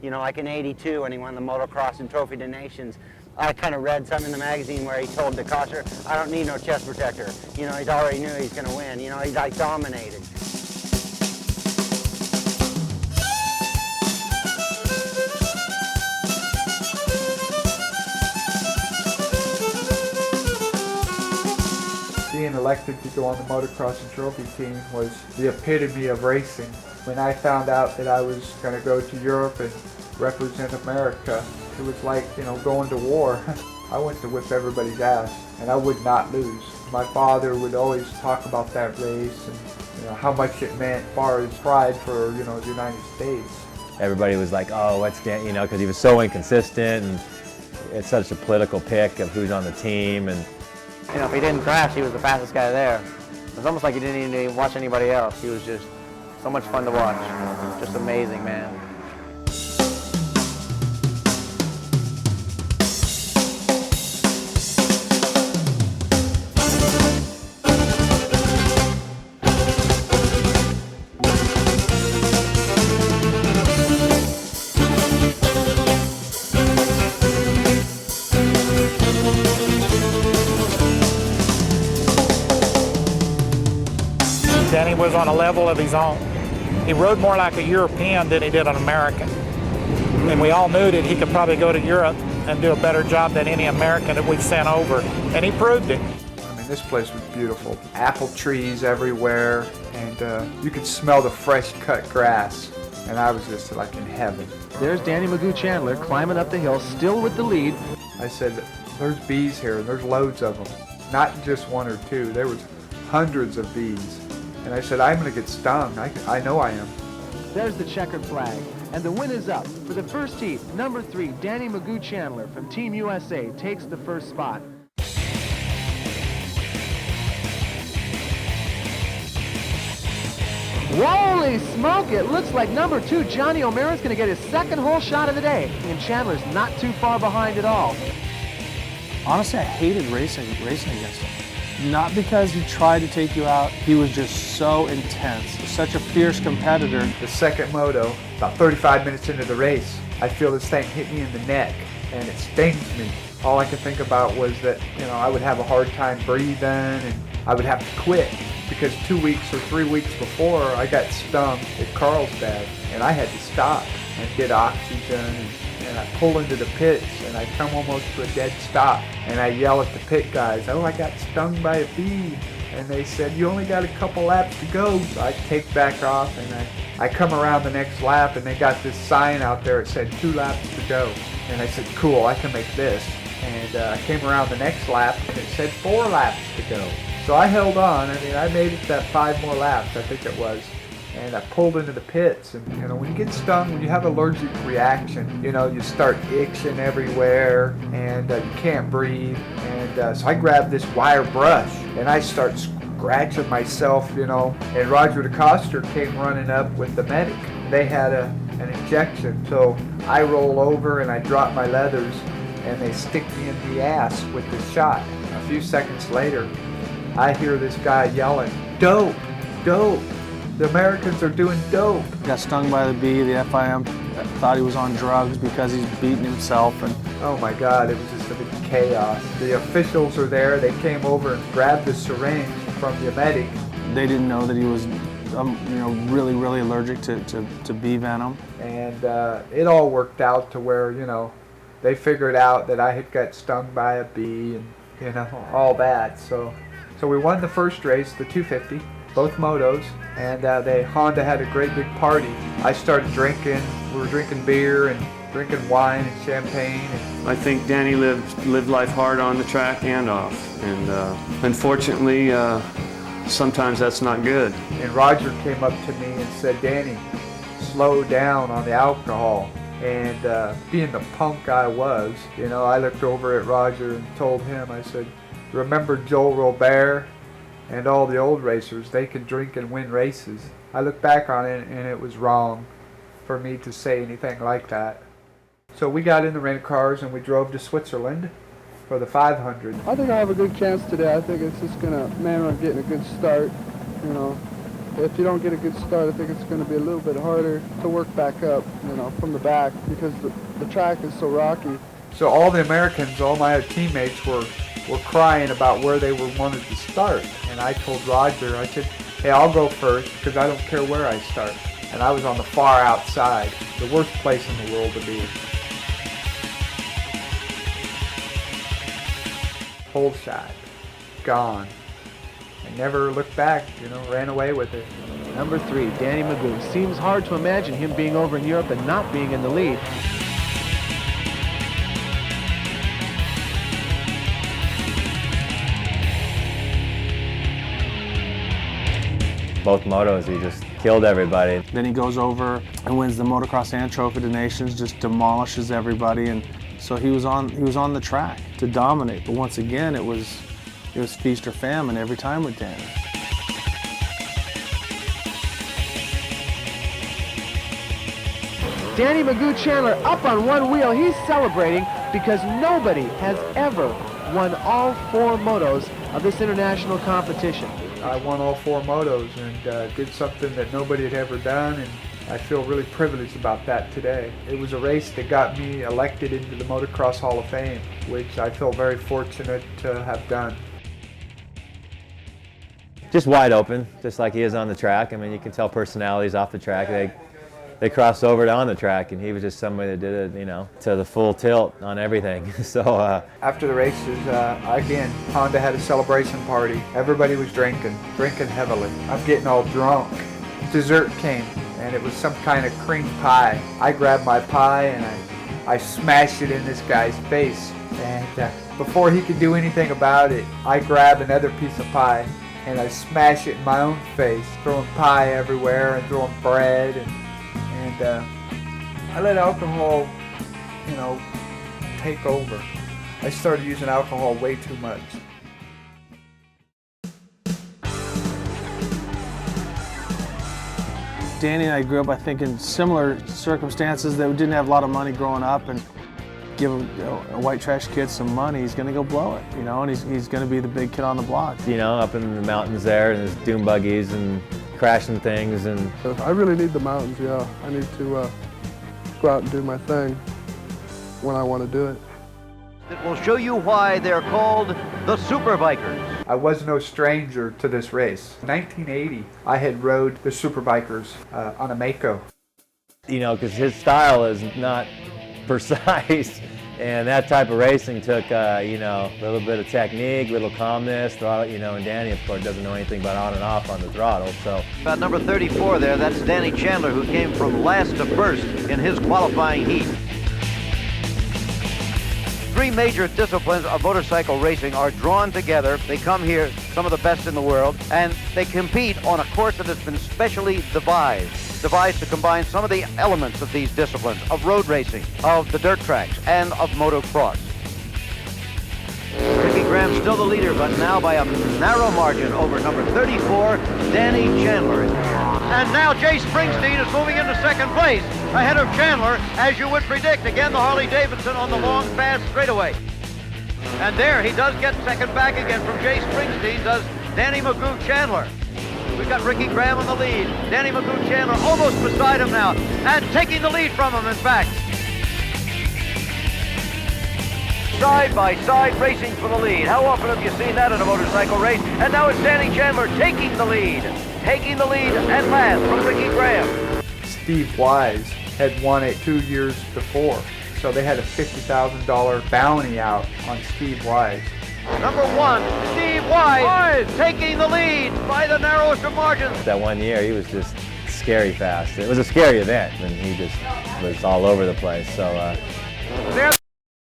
You know, like in '82 when he won the motocross and Trophee of Nations. I kind of read something in the magazine where he told DeCoster, I don't need no chest protector. You know, he's already knew he's going to win. You know, he's like dominated. Being elected to go on the motocross and trophy team was the epitome of racing. When I found out that I was going to go to Europe and represent America, it was like, you know, going to war. I went to whip everybody's ass, and I would not lose. My father would always talk about that race and, you know, how much it meant as far as pride for, you know, the United States. Everybody was like, oh, what's Dan, you know, because he was so inconsistent, and it's such a political pick of who's on the team. And you know, if he didn't crash, he was the fastest guy there. It was almost like he didn't even watch anybody else. He was just so much fun to watch. Just amazing, man. Danny was on a level of his own. He rode more like a European than he did an American. And we all knew that he could probably go to Europe and do a better job than any American that we've sent over. And he proved it. I mean, this place was beautiful. Apple trees everywhere, and you could smell the fresh cut grass. And I was just like in heaven. There's Danny Magoo Chandler climbing up the hill, still with the lead. I said, there's bees here, and there's loads of them. Not just one or two, there was hundreds of bees. And I said, I'm going to get stung. I know I am. There's the checkered flag. And the win is up. For the first heat, number 3, Danny Magoo Chandler from Team USA takes the first spot. Holy smoke, it looks like number 2, Johnny O'Mara's going to get his second hole shot of the day. And Chandler's not too far behind at all. Honestly, I hated racing against him. Not because he tried to take you out, he was just so intense, such a fierce competitor. The second moto, about 35 minutes into the race, I feel this thing hit me in the neck, and it stings me. All I could think about was that, you know, I would have a hard time breathing, and I would have to quit, because 2 weeks or 3 weeks before, I got stung at Carlsbad, and I had to stop and get oxygen, and I pull into the pits, and I come almost to a dead stop, and I yell at the pit guys, oh, I got stung by a bee, and they said, you only got a couple laps to go. So I take back off, and I come around the next lap, and they got this sign out there that said 2 laps to go, and I said, cool, I can make this, and I came around the next lap, and it said 4 laps to go. So I held on. I mean, I made it that 5 more laps, I think it was. And I pulled into the pits, and you know, when you get stung, when you have an allergic reaction, you know, you start itching everywhere, and you can't breathe. And so I grabbed this wire brush, and I start scratching myself, you know. And Roger DeCoster came running up with the medic. They had an injection, so I roll over and I drop my leathers, and they stick me in the ass with the shot. A few seconds later, I hear this guy yelling, dope, dope. The Americans are doing dope. Got stung by the bee. The FIM thought he was on drugs because he's beating himself. And oh my God, it was just a big chaos. The officials were there. They came over and grabbed the syringe from the medic. They didn't know that he was, you know, really, really allergic to bee venom. And it all worked out to where, you know, they figured out that I had got stung by a bee and, you know, all that. So we won the first race, the 250. Both motos, and Honda had a great big party. I started drinking. We were drinking beer and drinking wine and champagne. I think Danny lived life hard on the track and off, and unfortunately, sometimes that's not good. And Roger came up to me and said, Danny, slow down on the alcohol. And being the punk I was, you know, I looked over at Roger and told him, I said, remember Joel Robert? And all the old racers, they can drink and win races. I look back on it, and it was wrong for me to say anything like that. So we got in the rental cars and we drove to Switzerland for the 500. I think I have a good chance today. I think it's just going to, man, I'm getting a good start, you know. if you don't get a good start, I think it's going to be a little bit harder to work back up, you know, from the back, because the track is so rocky. So all the Americans, all my teammates were crying about where they wanted to start. And I told Roger, I said, hey, I'll go first because I don't care where I start. And I was on the far outside, the worst place in the world to be. Whole shot, gone. I never looked back, you know, ran away with it. Number 3, Danny Magoo. Seems hard to imagine him being over in Europe and not being in the lead. Both motos, he just killed everybody. Then he goes over and wins the motocross and Trophee of Nations, just demolishes everybody, and so he was on the track to dominate. But once again, it was feast or famine every time with Danny. Danny Magoo Chandler up on one wheel. He's celebrating because nobody has ever won all 4 motos of this international competition. I won all 4 motos and did something that nobody had ever done, and I feel really privileged about that today. It was a race that got me elected into the Motocross Hall of Fame, which I feel very fortunate to have done. Just wide open, just like he is on the track. I mean, you can tell personalities off the track. They crossed over to on the track, and he was just somebody that did it, you know, to the full tilt on everything. So after the races, again, Honda had a celebration party. Everybody was drinking heavily. I'm getting all drunk. Dessert came, and it was some kind of cream pie. I grabbed my pie and I smashed it in this guy's face. And before he could do anything about it, I grabbed another piece of pie and I smashed it in my own face, throwing pie everywhere and throwing bread. And I let alcohol, you know, take over. I started using alcohol way too much. Danny and I grew up, I think, in similar circumstances. That we didn't have a lot of money growing up, and give a white trash kid some money, he's going to go blow it, you know, and he's going to be the big kid on the block. you know, up in the mountains there, and there's dune buggies and crashing things, and So I really need the mountains, yeah. I need to go out and do my thing when I want to do it. It will show you why they're called the Super Bikers. I was no stranger to this race. In 1980, I had rode the Superbikers on a Magoo. you know, because his style is not precise, and that type of racing took, you know, a little bit of technique, a little calmness, throttle, you know, and Danny, of course, doesn't know anything about on and off on the throttle, so. About number 34 there, that's Danny Chandler, who came from last to first in his qualifying heat. 3 major disciplines of motorcycle racing are drawn together. They come here, some of the best in the world, and they compete on a course that has been specially devised to combine some of the elements of these disciplines, of road racing, of the dirt tracks, and of motocross. Ricky Graham still the leader, but now by a narrow margin over number 34, Danny Chandler. And now Jay Springsteen is moving into second place, ahead of Chandler, as you would predict. Again, the Harley-Davidson on the long, fast straightaway. And there, he does get second back again from Jay Springsteen, does Danny Magoo Chandler. We've got Ricky Graham on the lead. Danny Magoo Chandler almost beside him now, and taking the lead from him, in fact. Side by side racing for the lead. How often have you seen that in a motorcycle race? And now it's Danny Chandler taking the lead. Taking the lead at last from Ricky Graham. Steve Wise had won it 2 years before, so they had a $50,000 bounty out on Steve Wise. Number 1, Steve Wise taking the lead by the narrowest of margins. That one year, he was just scary fast. It was a scary event, and he just was all over the place, so. There